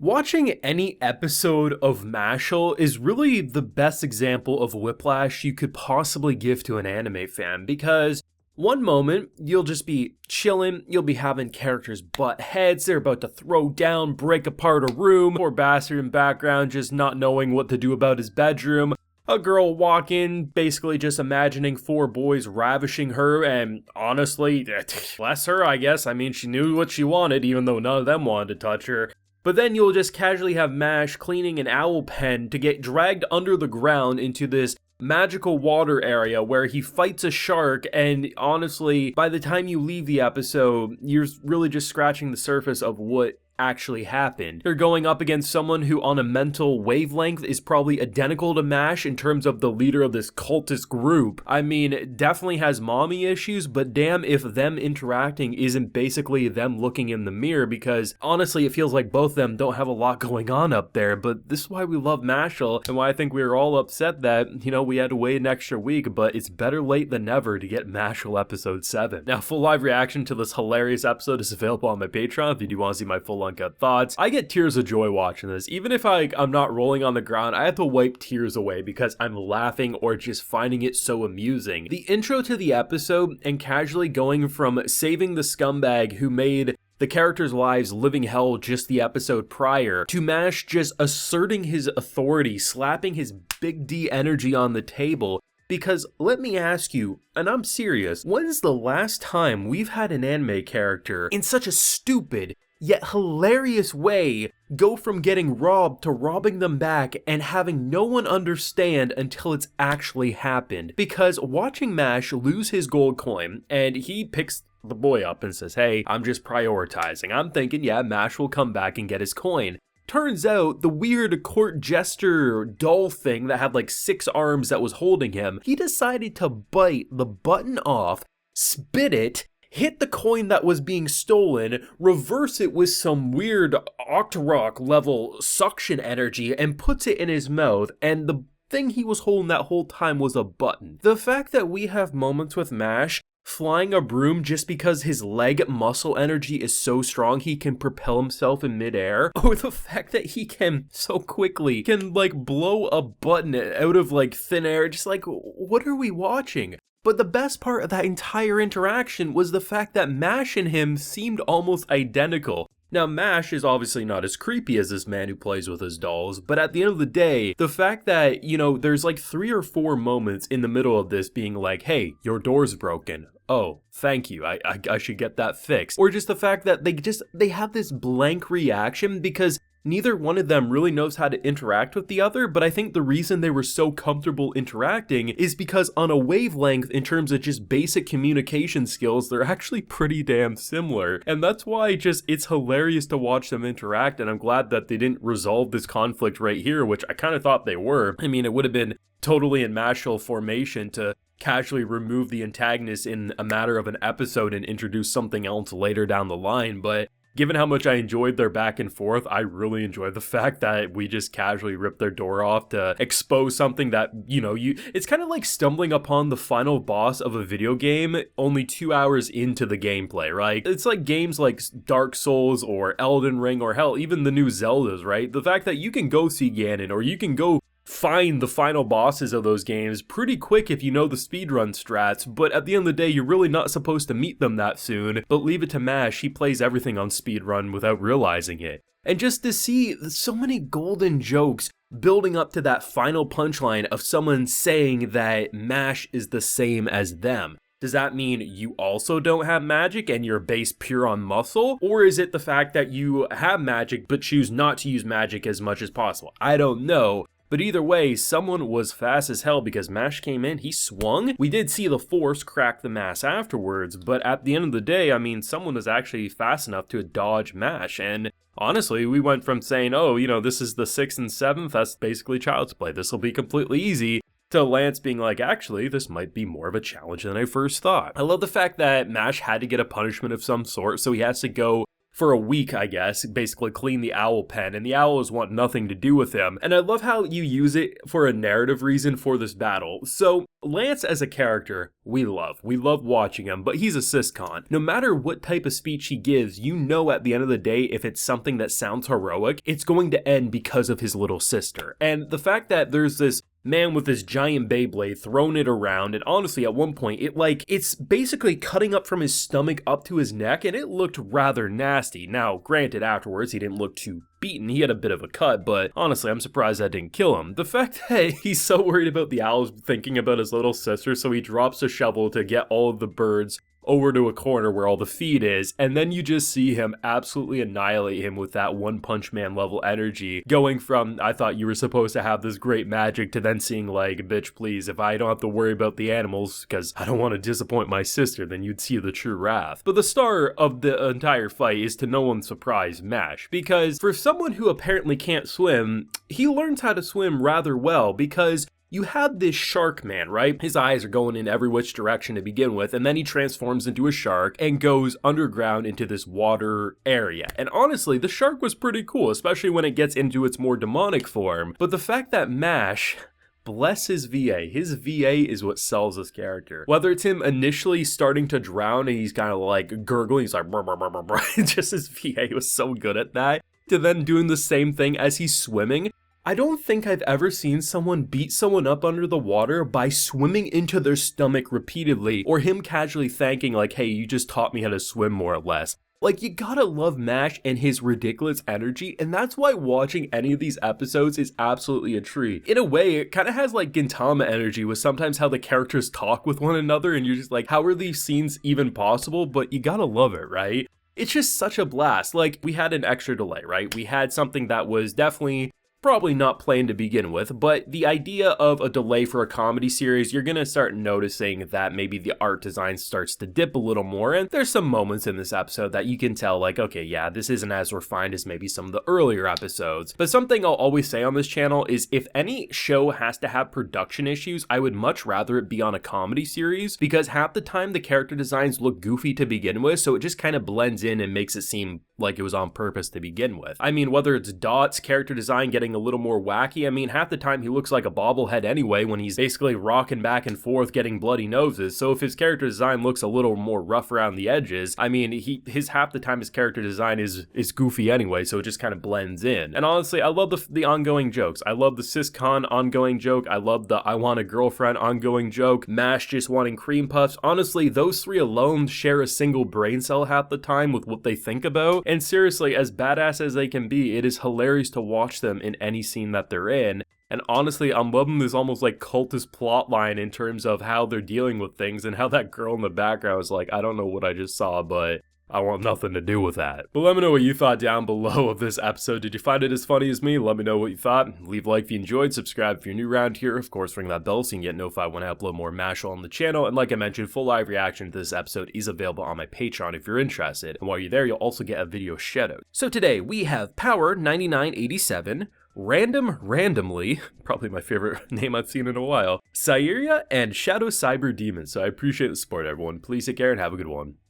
Watching any episode of Mashle is really the best example of whiplash you could possibly give to an anime fan, because one moment you'll just be chilling, you'll be having characters butt heads, they're about to throw down, break apart a room, poor bastard in background just not knowing what to do about his bedroom, a girl walk in, basically just imagining four boys ravishing her, and honestly, bless her, I guess. I mean, she knew what she wanted, even though none of them wanted to touch her. But then you'll just casually have Mash cleaning an owl pen to get dragged under the ground into this magical water area where he fights a shark, and honestly, by the time you leave the episode, you're really just scratching the surface of what actually happened. You're going up against someone who on a mental wavelength is probably identical to Mash in terms of the leader of this cultist group. I mean, definitely has mommy issues, but damn if them interacting isn't basically them looking in the mirror, because honestly it feels like both of them don't have a lot going on up there. But this is why we love Mashle, and why I think we were all upset that, we had to wait an extra week, but it's better late than never to get Mashle episode 7. Now, full live reaction to this hilarious episode is available on my Patreon if you do want to see my full uncut thoughts. I get tears of joy watching this. Even if I'm not rolling on the ground, I have to wipe tears away because I'm laughing or just finding it so amusing. The intro to the episode and casually going from saving the scumbag who made the characters' lives living hell just the episode prior, to Mash just asserting his authority, slapping his big D energy on the table. Because let me ask you, and I'm serious, when's the last time we've had an anime character in such a stupid yet hilarious way go from getting robbed to robbing them back and having no one understand until it's actually happened? Because watching Mash lose his gold coin, and he picks the boy up and says, hey, I'm just prioritizing. I'm thinking, yeah, Mash will come back and get his coin. Turns out the weird court jester doll thing that had like 6 arms that was holding him, he decided to bite the button off, spit it, hit the coin that was being stolen, reverse it with some weird Octorok level suction energy, and puts it in his mouth, and the thing he was holding that whole time was a button. The fact that we have moments with Mash flying a broom just because his leg muscle energy is so strong he can propel himself in midair, or the fact that he can so quickly blow a button out of thin air, just what are we watching? But the best part of that entire interaction was the fact that Mash and him seemed almost identical. Now, Mash is obviously not as creepy as this man who plays with his dolls, but at the end of the day, the fact that, there's 3 or 4 moments in the middle of this being like, hey, your door's broken. Oh, thank you, I should get that fixed. Or just the fact that they have this blank reaction because neither one of them really knows how to interact with the other, but I think the reason they were so comfortable interacting is because on a wavelength, in terms of just basic communication skills, they're actually pretty damn similar. And that's why it's hilarious to watch them interact, and I'm glad that they didn't resolve this conflict right here, which I kind of thought they were. I mean, it would have been totally in Mashle formation to casually remove the antagonist in a matter of an episode and introduce something else later down the line, but given how much I enjoyed their back and forth, I really enjoyed the fact that we just casually ripped their door off to expose something that, it's kind of like stumbling upon the final boss of a video game only 2 hours into the gameplay, right? It's like games like Dark Souls or Elden Ring or hell, even the new Zeldas, right? The fact that you can go see Ganon or you can go find the final bosses of those games pretty quick if you know the speedrun strats, but at the end of the day, you're really not supposed to meet them that soon. But leave it to Mash, he plays everything on speedrun without realizing it. And just to see so many golden jokes building up to that final punchline of someone saying that Mash is the same as them. Does that mean you also don't have magic and you're based pure on muscle? Or is it the fact that you have magic but choose not to use magic as much as possible? I don't know. But either way, someone was fast as hell because Mash came in, he swung. We did see the force crack the mass afterwards, but at the end of the day, I mean, someone was actually fast enough to dodge Mash. And honestly, we went from saying, oh, this is the 6th and 7th, that's basically child's play, this will be completely easy, to Lance being like, actually, this might be more of a challenge than I first thought. I love the fact that Mash had to get a punishment of some sort, so he has to go for a week, I guess, basically clean the owl pen, and the owls want nothing to do with him. And I love how you use it for a narrative reason for this battle. So Lance as a character, we love watching him, but he's a syscon. No matter what type of speech he gives, you know at the end of the day, if it's something that sounds heroic, it's going to end because of his little sister. And the fact that there's this man with this giant Beyblade throwing it around, and honestly at one point it's basically cutting up from his stomach up to his neck, and it looked rather nasty. Now granted, afterwards he didn't look too beaten, he had a bit of a cut, but honestly I'm surprised that didn't kill him. The fact that he's so worried about the owls thinking about his little sister, so he drops a shovel to get all of the birds over to a corner where all the feed is, and then you just see him absolutely annihilate him with that One Punch Man level energy, going from, I thought you were supposed to have this great magic, to then seeing like, bitch please, if I don't have to worry about the animals because I don't want to disappoint my sister, then you'd see the true wrath. But the star of the entire fight is, to no one's surprise, Mash, because for someone who apparently can't swim, he learns how to swim rather well, because you have this shark man, right? His eyes are going in every which direction to begin with, and then he transforms into a shark and goes underground into this water area. And honestly, the shark was pretty cool, especially when it gets into its more demonic form. But the fact that Mash, bless his VA is what sells this character. Whether it's him initially starting to drown and he's kind of like gurgling, he's like, brr, brr, brr, brr, brr. Just his VA was so good at that, to then doing the same thing as he's swimming. I don't think I've ever seen someone beat someone up under the water by swimming into their stomach repeatedly, or him casually thanking like, hey, you just taught me how to swim, more or less. Like, you gotta love Mash and his ridiculous energy, and that's why watching any of these episodes is absolutely a treat. In a way, it kind of has like Gintama energy with sometimes how the characters talk with one another, and you're just like, how are these scenes even possible? But you gotta love it, right? It's just such a blast. Like, we had an extra delay, right? We had something that was definitely probably not planned to begin with, but the idea of a delay for a comedy series, you're gonna start noticing that maybe the art design starts to dip a little more, and there's some moments in this episode that you can tell like, okay, yeah, this isn't as refined as maybe some of the earlier episodes. But something I'll always say on this channel is, if any show has to have production issues, I would much rather it be on a comedy series, because half the time the character designs look goofy to begin with, so it just kind of blends in and makes it seem like it was on purpose to begin with. I mean, whether it's Dot's character design getting a little more wacky, I mean, half the time he looks like a bobblehead anyway when he's basically rocking back and forth getting bloody noses, so if his character design looks a little more rough around the edges, I mean, his half the time his character design is goofy anyway, so it just kind of blends in. And honestly, I love the ongoing jokes. I love the syscon ongoing joke. I love the I want a girlfriend ongoing joke. Mash just wanting cream puffs. Honestly, those three alone share a single brain cell half the time with what they think about. And seriously, as badass as they can be, it is hilarious to watch them in any scene that they're in. And honestly, I'm loving this almost like cultist plot line in terms of how they're dealing with things, and how that girl in the background is like, I don't know what I just saw, but I want nothing to do with that. But let me know what you thought down below of this episode. Did you find it as funny as me? Let me know what you thought. Leave a like if you enjoyed, subscribe if you're new around here. Of course, ring that bell so you can get notified when I upload more Mashle on the channel. And like I mentioned, full live reaction to this episode is available on my Patreon if you're interested. And while you're there, you'll also get a video shoutout. So today we have Power 9987, Randomly, probably my favorite name I've seen in a while, Syria, and Shadow Cyber Demon. So I appreciate the support, everyone. Please take care and have a good one.